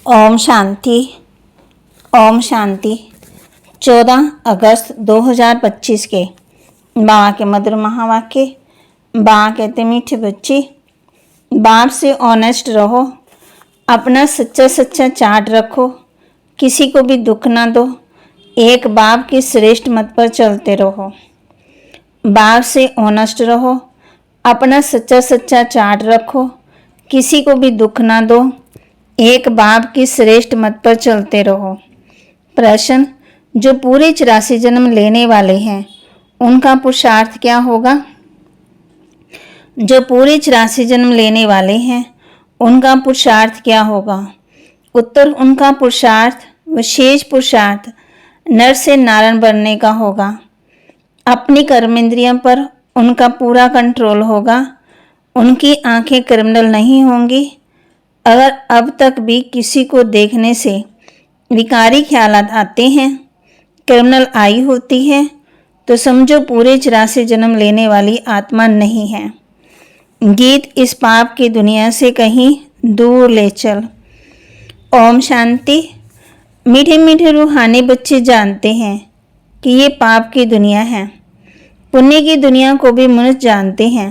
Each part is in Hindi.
ओम शांति। ओम शांति। 14 अगस्त 2025 के बाबा के मधुर महावाक्य। बाबा कहते मीठे बच्चे, बाप से ऑनेस्ट रहो, अपना सच्चा सच्चा चार्ट रखो, किसी को भी दुख ना दो, एक बाप के श्रेष्ठ मत पर चलते रहो। बाप से ऑनेस्ट रहो, अपना सच्चा सच्चा चार्ट रखो, किसी को भी दुख ना दो, एक बाप की श्रेष्ठ मत पर चलते रहो। प्रश्न, जो पूरे 84 जन्म लेने वाले हैं उनका पुरुषार्थ क्या होगा? जो पूरे 84 जन्म लेने वाले हैं उनका पुरुषार्थ क्या होगा? उत्तर, उनका पुरुषार्थ विशेष पुरुषार्थ नर से नारायण बनने का होगा। अपनी कर्मेंद्रियों पर उनका पूरा कंट्रोल होगा। उनकी आंखें क्रिमिनल नहीं होंगी। अगर अब तक भी किसी को देखने से विकारी ख्यालात आते हैं, क्रिमिनल आई होती है, तो समझो पूरे 84 जन्म लेने वाली आत्मा नहीं है। गीत इस पाप की दुनिया से कहीं दूर ले चल। ओम शांति। मीठे मीठे रूहानी बच्चे जानते हैं कि ये पाप की दुनिया है। पुण्य की दुनिया को भी मनुष्य जानते हैं।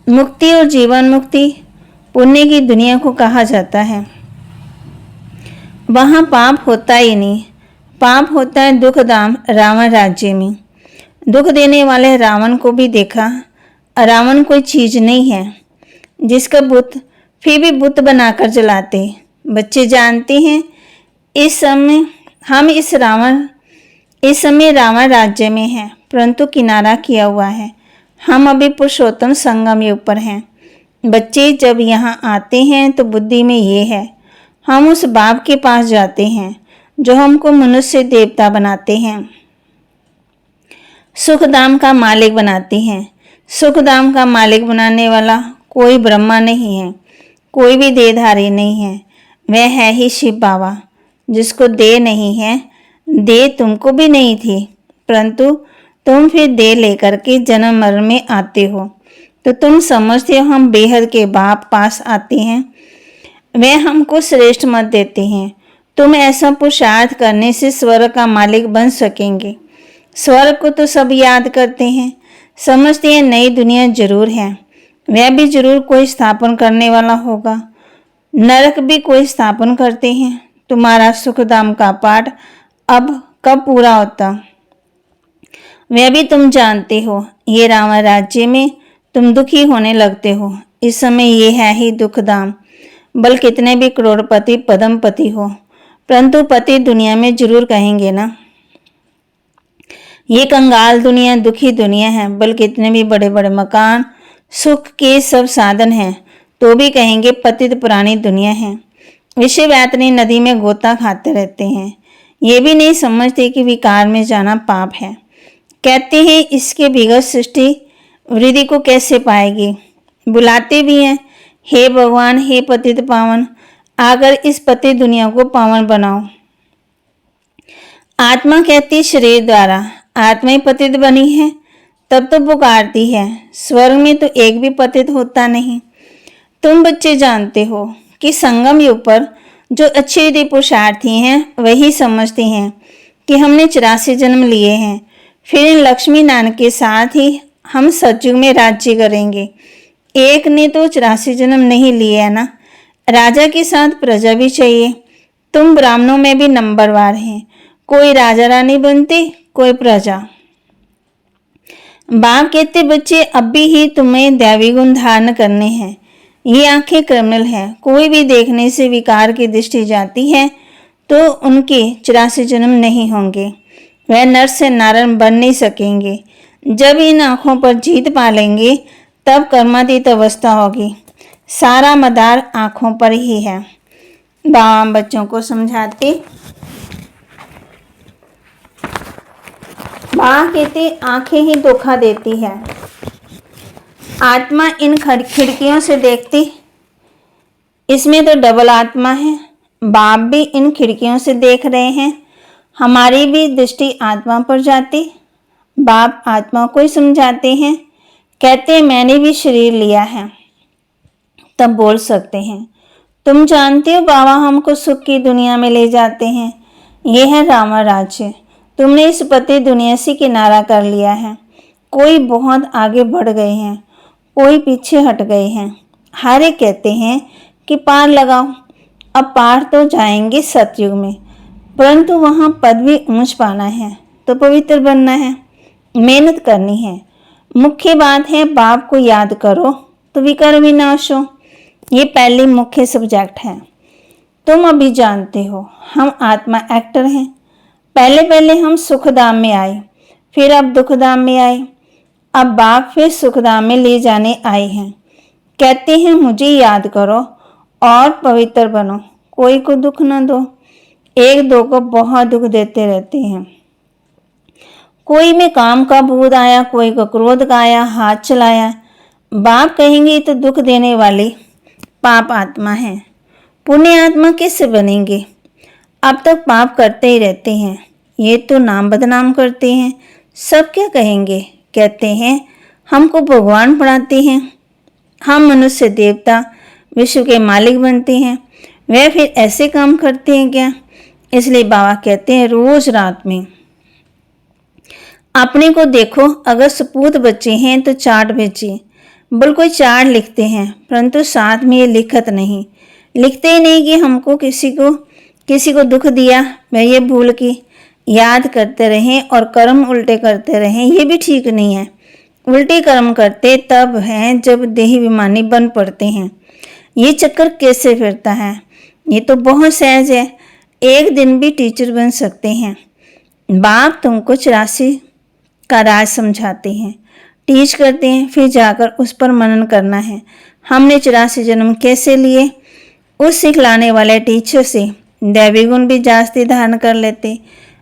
मुक्ति और जीवन मुक्ति पुण्य की दुनिया को कहा जाता है। वहाँ पाप होता ही नहीं। पाप होता है दुखधाम रावण राज्य में। दुख देने वाले रावण को भी देखा। रावण कोई चीज नहीं है जिसका बुत फिर भी बुत बनाकर जलाते। बच्चे जानते हैं इस समय रावण राज्य में है, परंतु किनारा किया हुआ है। हम अभी पुरुषोत्तम संगम युग पर हैं। बच्चे जब यहाँ आते हैं तो बुद्धि में ये है, हम उस बाप के पास जाते हैं जो हमको मनुष्य देवता बनाते हैं, सुखधाम का मालिक बनाते हैं। सुखधाम का मालिक बनाने वाला कोई ब्रह्मा नहीं है, कोई भी देहधारी नहीं है, वह है ही शिव बाबा। जिसको देह नहीं है, देह तुमको भी नहीं थी, परंतु तुम फिर देह लेकर के जन्म मरण में आते हो, तो तुम समझते हो हम बेहद के बाप पास आते हैं। वह हमको श्रेष्ठ मत देते हैं। तुम ऐसा पुरुषार्थ करने से स्वर्ग का मालिक बन सकेंगे। स्वर्ग को तो सब याद करते हैं, समझते हैं नई दुनिया जरूर है, वह भी जरूर कोई स्थापन करने वाला होगा। नरक भी कोई स्थापन करते हैं। तुम्हारा सुखधाम का पाठ अब कब पूरा होता, वह भी तुम जानते हो। ये रावण राज्य में तुम दुखी होने लगते हो। इस समय ये है ही दुखधाम। बल कितने भी करोड़पति पद्मपति हो, परंतु पति दुनिया में जरूर कहेंगे ना। ये कंगाल दुनिया दुखी दुनिया है। बल कितने भी बड़े बड़े मकान सुख के सब साधन हैं, तो भी कहेंगे पतित पुरानी दुनिया है। विषय व्यातनी नदी में गोता खाते रहते हैं। ये भी नहीं समझते कि विकार में जाना पाप है। कहते हैं इसके बिगड़ सृष्टि वृद्धि को कैसे पाएगी। बुलाते भी हैं, हे भगवान, हे पतित पावन, आकर इस पतित दुनिया को पावन बनाओ। आत्मा कहती शरीर द्वारा आत्मा ही पतित बनी है, तब तो पुकारती है। स्वर्ग में तो एक भी पतित होता नहीं। तुम बच्चे जानते हो कि संगम युग पर जो अच्छे यदि पुरुषार्थी हैं वही समझते हैं कि हमने 84 जन्म लिए हैं, फिर इन लक्ष्मी नारायण के साथ ही हम सतयुग में राज्य करेंगे। एक ने तो 84 जन्म नहीं लिए है ना। राजा के साथ प्रजा भी चाहिए। तुम ब्राह्मणों में भी नंबरवार हैं, कोई राजा रानी बनते, कोई प्रजा। बाप कहते बच्चे अभी ही तुम्हें दैवी गुण धारण करने हैं। ये आंखें क्रिमिनल हैं, कोई भी देखने से विकार की दृष्टि जाती है तो उनके 84 जन्म नहीं होंगे। वह नर से नारायण बन नहीं सकेंगे। जब इन आँखों पर जीत पा लेंगे तब कर्मातीत अवस्था होगी। सारा मदार आँखों पर ही है। बाबा बच्चों को समझाते, बाबा कहते आंखें ही धोखा देती है। आत्मा इन खिड़कियों से देखती, इसमें तो डबल आत्मा है। बाप भी इन खिड़कियों से देख रहे हैं। हमारी भी दृष्टि आत्मा पर जाती। बाप आत्मा को ही समझाते हैं, कहते हैं मैंने भी शरीर लिया है, तब बोल सकते हैं। तुम जानते हो बाबा हमको सुख की दुनिया में ले जाते हैं। ये है रामा राज्य। तुमने इस पति दुनिया से किनारा कर लिया है। कोई बहुत आगे बढ़ गए हैं, कोई पीछे हट गए हैं। हारे कहते हैं कि पार लगाओ। अब पार तो जाएंगे सतयुग में, परंतु वहाँ पदवी ऊंच पाना है तो पवित्र बनना है, मेहनत करनी है। मुख्य बात है बाप को याद करो तो विकार विनाश हो। ये पहली मुख्य सब्जेक्ट है। तुम अभी जानते हो हम आत्मा एक्टर हैं। पहले पहले हम सुखधाम में आए, फिर अब दुखधाम में आए। अब बाप फिर सुखधाम में ले जाने आए हैं। कहते हैं मुझे याद करो और पवित्र बनो, कोई को दुख न दो। एक दो को बहुत दुख देते रहते हैं। कोई में काम का भूत आया, कोई को क्रोध का आया, हाथ चलाया। बाप कहेंगे तो दुख देने वाली पाप आत्मा है। पुण्य आत्मा कैसे बनेंगे? अब तक पाप करते ही रहते हैं। ये तो नाम बदनाम करते हैं। सब क्या कहेंगे? कहते हैं हमको भगवान पढ़ाते हैं, हम मनुष्य देवता विश्व के मालिक बनते हैं। वह फिर ऐसे काम करते हैं क्या? इसलिए बाबा कहते हैं रोज रात में अपने को देखो। अगर सपूत बच्चे हैं तो चार्ट भेजिए। बोल कोई चार्ट लिखते हैं, परंतु साथ में ये लिखत नहीं, लिखते ही नहीं कि हमको किसी को दुख दिया, वह ये भूल की याद करते रहें और कर्म उल्टे करते रहें। ये भी ठीक नहीं है। उल्टे कर्म करते तब हैं जब देही विमानी बन पड़ते हैं। ये चक्कर कैसे फिरता है? ये तो बहुत सहज है। एक दिन भी टीचर बन सकते हैं। बाप तुमको 84 का राज समझाते हैं, टीच करते हैं, फिर जाकर उस पर मनन करना है। हमने 84 जन्म कैसे लिए? उस सिखलाने वाले टीचर से दैवी गुण भी जास्ती धारण कर लेते।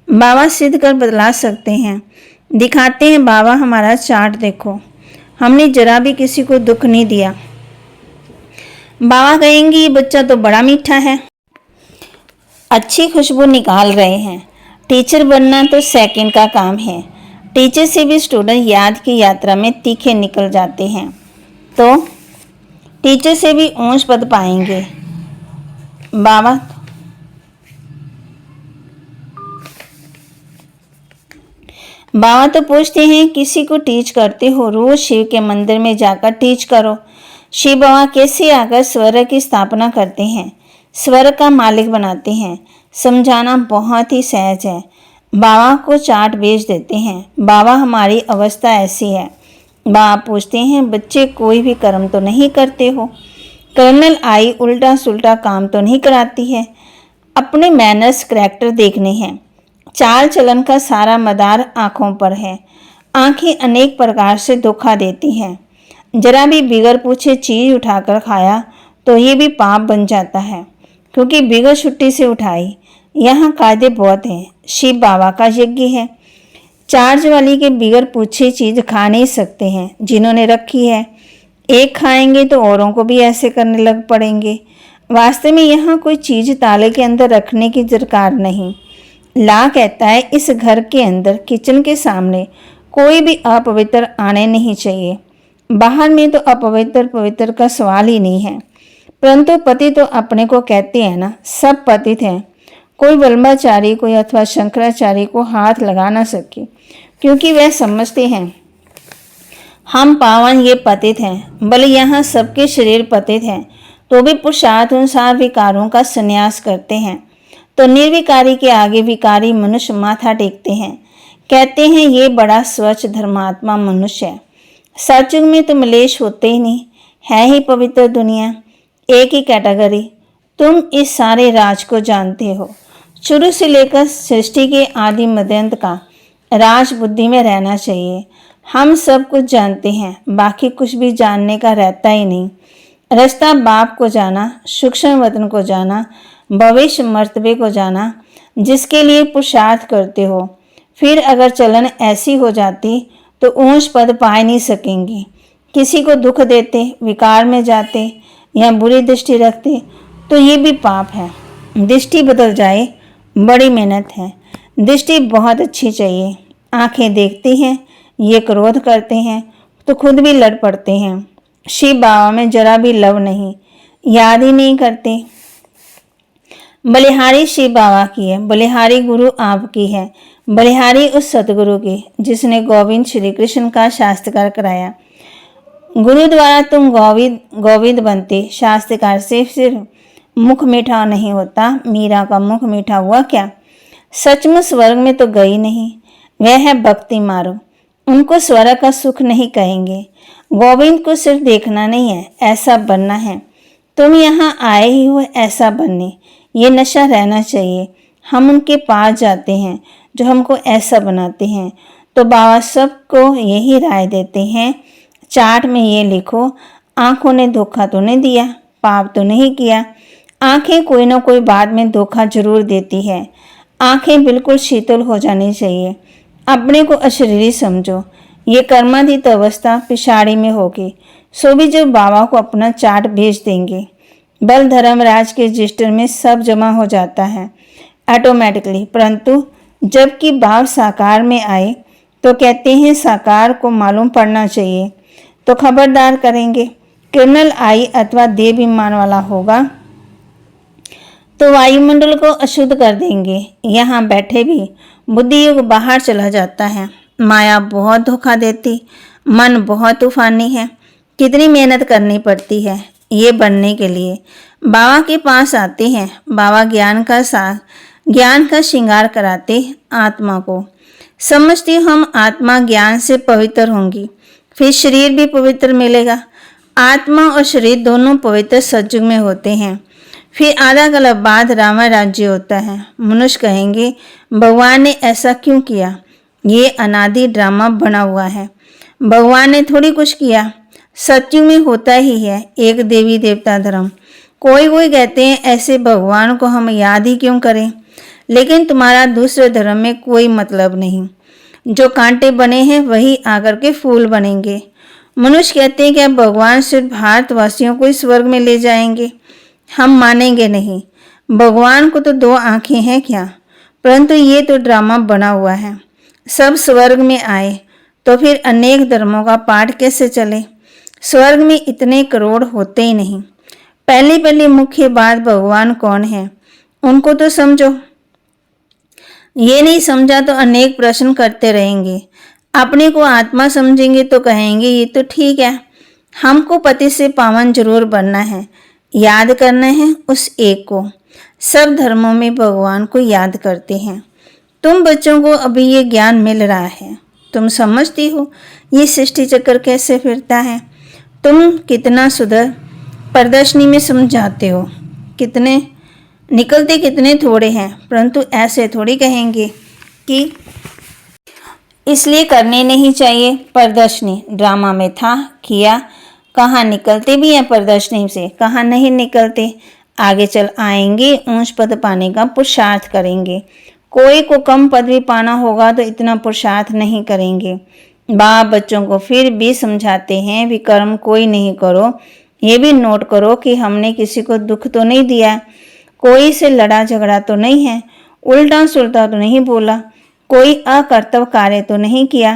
बाबा सिद्ध कर बदला सकते हैं। दिखाते हैं बाबा हमारा चार्ट देखो, हमने जरा भी किसी को दुख नहीं दिया। बाबा कहेंगे ये बच्चा तो बड़ा मीठा है, अच्छी खुशबू निकाल रहे हैं। टीचर बनना तो सेकंड का काम है। टीचर से भी स्टूडेंट याद की यात्रा में तीखे निकल जाते हैं तो टीचर से भी ऊंच पद पाएंगे। बाबा तो पूछते हैं किसी को टीच करते हो? रोज शिव के मंदिर में जाकर टीच करो। शिव बाबा कैसे आकर स्वर्ग की स्थापना करते हैं, स्वर्ग का मालिक बनाते हैं। समझाना बहुत ही सहज है। बाबा को चार्ट भेज देते हैं। बाबा हमारी अवस्था ऐसी है। बाबा पूछते हैं बच्चे कोई भी कर्म तो नहीं करते हो? कर्नल आई उल्टा सुल्टा काम तो नहीं कराती है? अपने मैनर्स करैक्टर देखने हैं। चाल चलन का सारा मदार आँखों पर है। आँखें अनेक प्रकार से धोखा देती हैं। जरा भी बिगर पूछे चीज उठाकर खाया तो ये भी पाप बन जाता है, क्योंकि बिगर छुट्टी से उठाई। यहाँ कायदे बहुत हैं। शिव बाबा का यज्ञ है। चार्ज वाली के बिगर पूछे चीज खा नहीं सकते हैं। जिन्होंने रखी है एक खाएंगे तो औरों को भी ऐसे करने लग पड़ेंगे। वास्तव में यहाँ कोई चीज ताले के अंदर रखने की दरकार नहीं। ला कहता है इस घर के अंदर किचन के सामने कोई भी अपवित्र आने नहीं चाहिए। बाहर में तो अपवित्र पवित्र का सवाल ही नहीं है। परंतु पति तो अपने को कहते हैं ना, सब पतित हैं। कोई ब्रह्मचारी कोई अथवा शंकराचार्य को हाथ लगा ना सके, क्योंकि वह समझते हैं हम पावन, ये पतित हैं। भले यहाँ सबके शरीर पतित हैं तो भी पुरुषार्थ अनुसार विकारों का संन्यास करते हैं। तो निर्विकारी के आगे विकारी मनुष्य माथा टेकते हैं, कहते हैं ये बड़ा स्वच्छ धर्मात्मा मनुष्य है। सचयुग में तो मलेश होते ही नहीं, है ही पवित्र दुनिया, एक ही कैटेगरी। तुम इस सारे राज को जानते हो। शुरू से लेकर सृष्टि के आदि मध्यंत का राज बुद्धि में रहना चाहिए। हम सब कुछ जानते हैं, बाकी कुछ भी जानने का रहता ही नहीं। रास्ता बाप को जाना, सूक्ष्म वतन को जाना, भविष्य मर्तबे को जाना, जिसके लिए पुरुषार्थ करते हो। फिर अगर चलन ऐसी हो जाती तो ऊंच पद पा नहीं सकेंगे। किसी को दुख देते, विकार में जाते या बुरी दृष्टि रखते तो ये भी पाप है। दृष्टि बदल जाए बड़ी मेहनत है। दृष्टि बहुत अच्छी चाहिए। आंखें देखती हैं, ये क्रोध करते हैं तो खुद भी लड़ पड़ते हैं। शिव बाबा में जरा भी लव नहीं। याद ही नहीं करते। बलिहारी शिव बाबा की है, बलिहारी गुरु आपकी है, बलिहारी उस सतगुरु की जिसने गोविंद श्री कृष्ण का शास्त्रकार कराया। गुरु द्वारा तुम गोविंद बनते, शास्त्रकार से सिर्फ मुख मीठा नहीं होता। मीरा का मुख मीठा हुआ क्या? सचमुच स्वर्ग में तो गई नहीं, वह है भक्ति मार्ग। उनको स्वर्ग का सुख नहीं कहेंगे। गोविंद को सिर्फ देखना नहीं है, ऐसा बनना है। तुम यहाँ आए ही हो ऐसा बनने, ये नशा रहना चाहिए। हम उनके पास जाते हैं जो हमको ऐसा बनाते हैं। तो बाबा सबको यही राय देते हैं, चार्ट में ये लिखो, आंखों ने धोखा तो नहीं दिया, पाप तो नहीं किया। आंखें कोई ना कोई बात में धोखा जरूर देती है। आंखें बिल्कुल शीतल हो जानी चाहिए। अपने को अशरीरी समझो। ये कर्मातीत अवस्था पिछाड़ी में होगी। सो भी जब बाबा को अपना चार्ट भेज देंगे, बल धर्मराज के रजिस्टर में सब जमा हो जाता है ऑटोमेटिकली। परंतु जबकि बाप साकार में आए तो कहते हैं साकार को मालूम पड़ना चाहिए, तो खबरदार करेंगे। क्रिमिनल आई अथवा देव विमान वाला होगा तो वायुमंडल को अशुद्ध कर देंगे। यहाँ बैठे भी बुद्धि युग बाहर चला जाता है। माया बहुत धोखा देती, मन बहुत तूफानी है। कितनी मेहनत करनी पड़ती है ये बनने के लिए। बाबा के पास आते हैं, बाबा ज्ञान का श्रृंगार कराते आत्मा को। समझती हम आत्मा ज्ञान से पवित्र होंगी, फिर शरीर भी पवित्र मिलेगा। आत्मा और शरीर दोनों पवित्र सतयुग में होते हैं। फिर आधा कल्प बाद रामा राज्य होता है। मनुष्य कहेंगे भगवान ने ऐसा क्यों किया? ये अनादि ड्रामा बना हुआ है। भगवान ने थोड़ी कुछ किया, सतयुग में होता ही है एक देवी देवता धर्म। कोई कहते हैं ऐसे भगवान को हम याद ही क्यों करें? लेकिन तुम्हारा दूसरे धर्म में कोई मतलब नहीं। जो कांटे बने हैं वही आकर के फूल बनेंगे। मनुष्य कहते हैं कि अब भगवान सिर्फ भारतवासियों को ही स्वर्ग में ले जाएंगे। हम मानेंगे नहीं। भगवान को तो 2 आंखें हैं क्या? परंतु ये तो ड्रामा बना हुआ है। सब स्वर्ग में आए तो फिर अनेक धर्मों का पाठ कैसे चले? स्वर्ग में इतने करोड़ होते ही नहीं। पहली मुख्य बात भगवान कौन है उनको तो समझो। ये नहीं समझा तो अनेक प्रश्न करते रहेंगे। अपने को आत्मा समझेंगे तो कहेंगे ये तो ठीक है, हमको पति से पावन जरूर बनना है, याद करना है उस एक को। सब धर्मों में भगवान को याद करते हैं। तुम बच्चों को अभी ये ज्ञान मिल रहा है, तुम समझती हो ये सृष्टि चक्र कैसे फिरता है। तुम कितना सुधर प्रदर्शनी में समझाते हो, कितने निकलते कितने थोड़े हैं। परंतु ऐसे थोड़ी कहेंगे कि इसलिए करने नहीं चाहिए। प्रदर्शनी ड्रामा में था, किया, कहाँ निकलते भी हैं प्रदर्शनी से, कहाँ नहीं निकलते। आगे चल आएंगे, ऊंच पद पाने का पुरुषार्थ करेंगे। कोई को कम पदवी पाना होगा तो इतना पुरुषार्थ नहीं करेंगे। बाप बच्चों को फिर भी समझाते हैं विकर्म कोई नहीं करो। ये भी नोट करो कि हमने किसी को दुख तो नहीं दिया, कोई से लड़ा झगड़ा तो नहीं है, उल्टा सुल्टा तो नहीं बोला, कोई अकर्तव्य कार्य तो नहीं किया।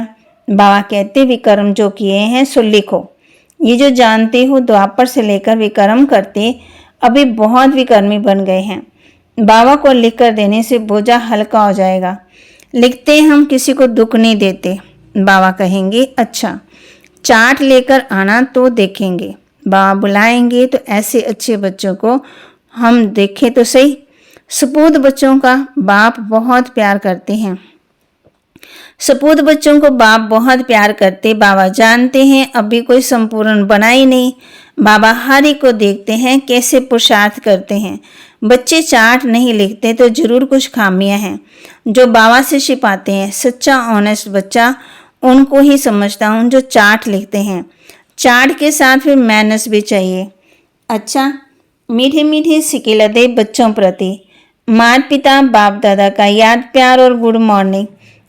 बाबा कहते विकर्म जो किए हैं सो लिखो। ये जो जानते हो द्वापर से लेकर विकर्म करते अभी बहुत विकर्मी बन गए हैं। बाबा को लिख कर देने से बोझा हल्का हो जाएगा। लिखते हम किसी को दुख नहीं देते। बाबा कहेंगे अच्छा चार्ट लेकर आना तो देखेंगे। बाबा बुलाएंगे तो ऐसे अच्छे बच्चों को हम देखें तो सही। सपूत बच्चों का बाप बहुत प्यार करते हैं। सपूत बच्चों को बाप बहुत प्यार करते। बाबा जानते हैं अभी कोई संपूर्ण बना ही नहीं। बाबा हर एक को देखते हैं कैसे पुरुषार्थ करते हैं। बच्चे चार्ट नहीं लिखते तो जरूर कुछ खामियां हैं जो बाबा से छिपाते हैं। सच्चा ऑनेस्ट बच्चा उनको ही समझता हूँ जो चार्ट लिखते हैं। चार्ट के साथ फिर मैनर्स भी चाहिए। अच्छा मीठे मीठे सिकिलते बच्चों प्रति माता पिता बाप दादा का याद प्यार और गुड मॉर्निंग।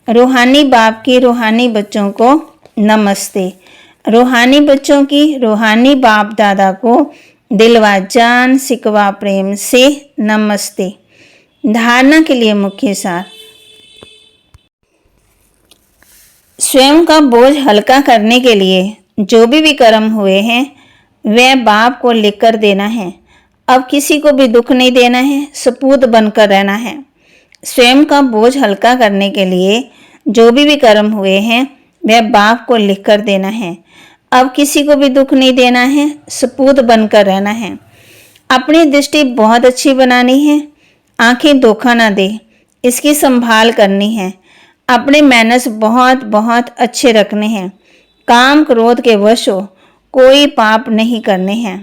रूहानी बाप की रूहानी बच्चों को नमस्ते। रूहानी बच्चों की रूहानी बाप दादा को दिलवा जान सिकवा प्रेम से नमस्ते। धारणा के लिए मुख्य सार, स्वयं का बोझ हल्का करने के लिए जो भी विकर्म हुए हैं वह बाप को लिखकर देना है। अब किसी को भी दुख नहीं देना है, सपूत बनकर रहना है। स्वयं का बोझ हल्का करने के लिए जो भी कर्म हुए हैं वह बाप को लिख कर देना है। अब किसी को भी दुख नहीं देना है, सपूत बनकर रहना है। अपनी दृष्टि बहुत अच्छी बनानी है, आंखें धोखा ना दे, इसकी संभाल करनी है। अपने मैनर्स बहुत बहुत अच्छे रखने हैं। काम क्रोध के वश हो कोई पाप नहीं करने हैं।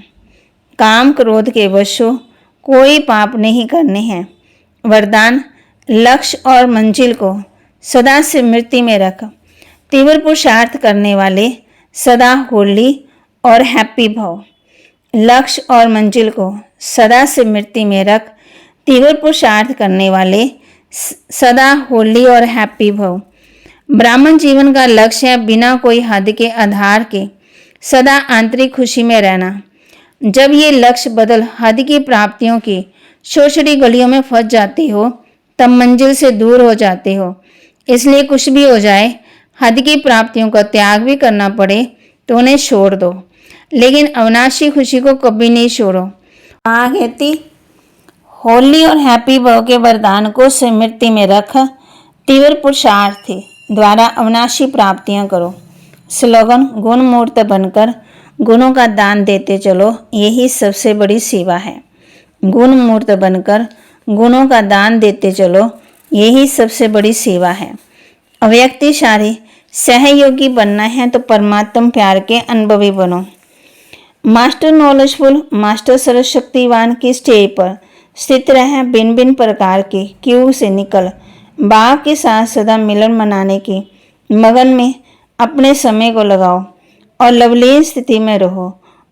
काम क्रोध के वश हो कोई पाप नहीं करने हैं। वरदान, लक्ष्य और मंजिल को सदा स्मृति में रख। तीव्र पुरुषार्थ करने वाले सदा होली और हैप्पी भव। लक्ष्य और मंजिल को सदा स्मृति में रख। तीव्र पुरुषार्थ करने वाले सदा होली और हैप्पी भव। ब्राह्मण जीवन का लक्ष्य है बिना कोई हद के आधार के सदा आंतरिक खुशी में रहना। जब ये लक्ष्य बदल हद की प्राप्तियों की छोटी गलियों में फंस जाते हो तब मंजिल से दूर हो जाते हो। इसलिए कुछ भी हो जाए, हद की प्राप्तियों का त्याग भी करना पड़े तो उन्हें छोड़ दो, लेकिन अविनाशी खुशी को कभी नहीं छोड़ो। माँ कहती, होली और हैप्पी भव के वरदान को स्मृति में रख। तीव्र पुरुषार्थ द्वारा अविनाशी प्राप्तियां करो। स्लोगन, गुण मूर्त बनकर गुणों का दान देते चलो, यही सबसे बड़ी सेवा है। गुण मूर्त बनकर गुणों का दान देते चलो, यही सबसे बड़ी सेवा है। अव्यक्तिशाली सहयोगी बनना है तो परमात्म प्यार के अनुभवी बनो। मास्टर नॉलेजफुल, मास्टर सर्वशक्तिवान की स्टेज पर स्थित रह, भिन्न भिन्न प्रकार के क्यों से निकल बाप के साथ सदा मिलन मनाने की मगन में अपने समय को लगाओ और लवलीन स्थिति में रहो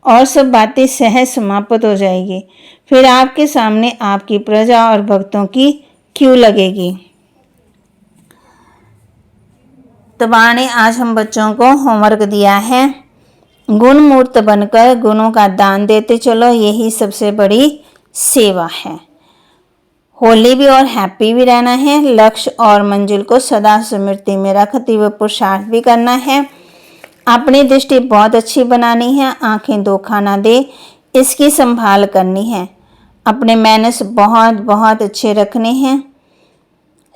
और सब बातें सहज समाप्त हो जाएगी। फिर आपके सामने आपकी प्रजा और भक्तों की क्यों लगेगी। तो माँ ने आज हम बच्चों को होमवर्क दिया है, गुण मूर्त बनकर गुणों का दान देते चलो, यही सबसे बड़ी सेवा है। होली भी और हैप्पी भी रहना है। लक्ष्य और मंजिल को सदा स्मृति में रखते हुए पुरुषार्थ भी करना है। अपनी दृष्टि बहुत अच्छी बनानी है, आंखें धोखा ना दे, इसकी संभाल करनी है। अपने मैनर्स बहुत बहुत अच्छे रखने हैं।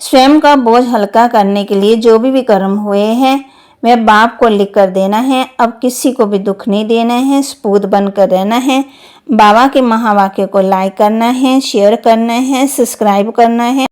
स्वयं का बोझ हल्का करने के लिए जो भी कर्म हुए हैं वह बाप को लिख कर देना है। अब किसी को भी दुख नहीं देना है, सपूत बनकर रहना है। बाबा के महावाक्य को लाइक करना है, शेयर करना है, सब्सक्राइब करना है।